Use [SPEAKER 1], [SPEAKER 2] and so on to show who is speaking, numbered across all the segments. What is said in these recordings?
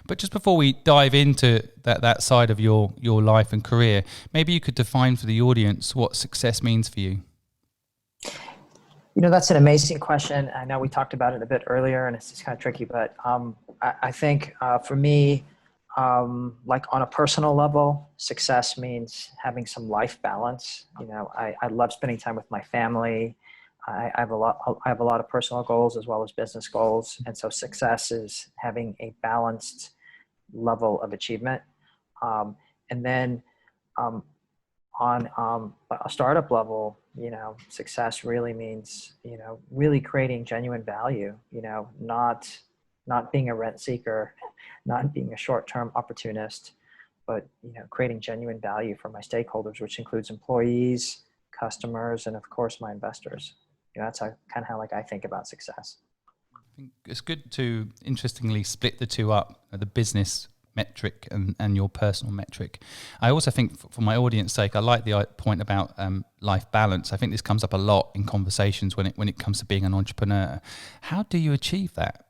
[SPEAKER 1] But just before we dive into that side of your life and career, maybe you could define for the audience what success means for you.
[SPEAKER 2] That's an amazing question. I know we talked about it a bit earlier, and it's just kind of tricky, but I think for me, like on a personal level, success means having some life balance. I love spending time with my family. I have a lot of personal goals as well as business goals, and so success is having a balanced level of achievement. And then on a startup level, success really means really creating genuine value. Not being a rent seeker, not being a short-term opportunist, but creating genuine value for my stakeholders, which includes employees, customers, and of course my investors. That's kind of how I think about success.
[SPEAKER 1] I think it's good to interestingly split the two up, the business metric and your personal metric. I also think for my audience sake, I like the point about life balance. I think this comes up a lot in conversations when it comes to being an entrepreneur. How do you achieve that?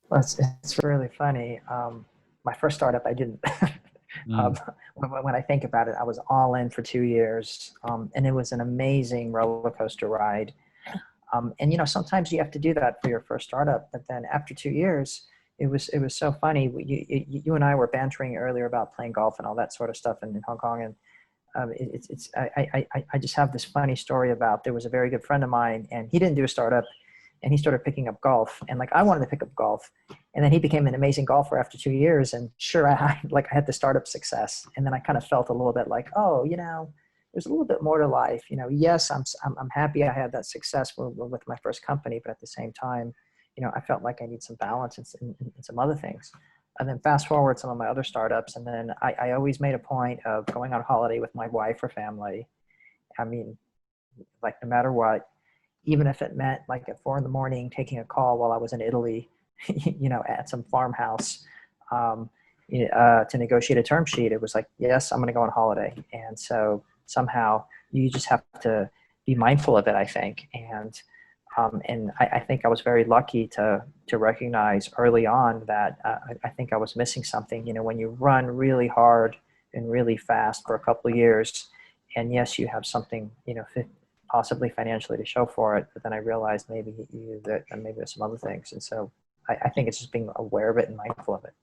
[SPEAKER 2] Well, it's really funny. My first startup, I didn't. When I think about it, I was all in for 2 years, and it was an amazing roller coaster ride. And sometimes you have to do that for your first startup, but then after 2 years, it was so funny. You and I were bantering earlier about playing golf and all that sort of stuff in Hong Kong, and I just have this funny story about, there was a very good friend of mine, and he didn't do a startup, and he started picking up golf, and I wanted to pick up golf, and then he became an amazing golfer after 2 years, and sure, I had the startup success, and then I kind of felt a little bit like, oh, there's a little bit more to life. Yes, I'm happy I had that success with my first company, but at the same time, I felt like I need some balance in some other things. And then fast forward some of my other startups, and then I always made a point of going on holiday with my wife or family. I mean, no matter what, even if it meant at 4 a.m, taking a call while I was in Italy, at some farmhouse, to negotiate a term sheet. It was yes, I'm going to go on holiday. And so somehow you just have to be mindful of it, I think. And I think I was very lucky to recognize early on that I think I was missing something. When you run really hard and really fast for a couple of years, and yes, you have something, possibly financially to show for it, but then I realized maybe there's some other things. And so I think it's just being aware of it and mindful of it.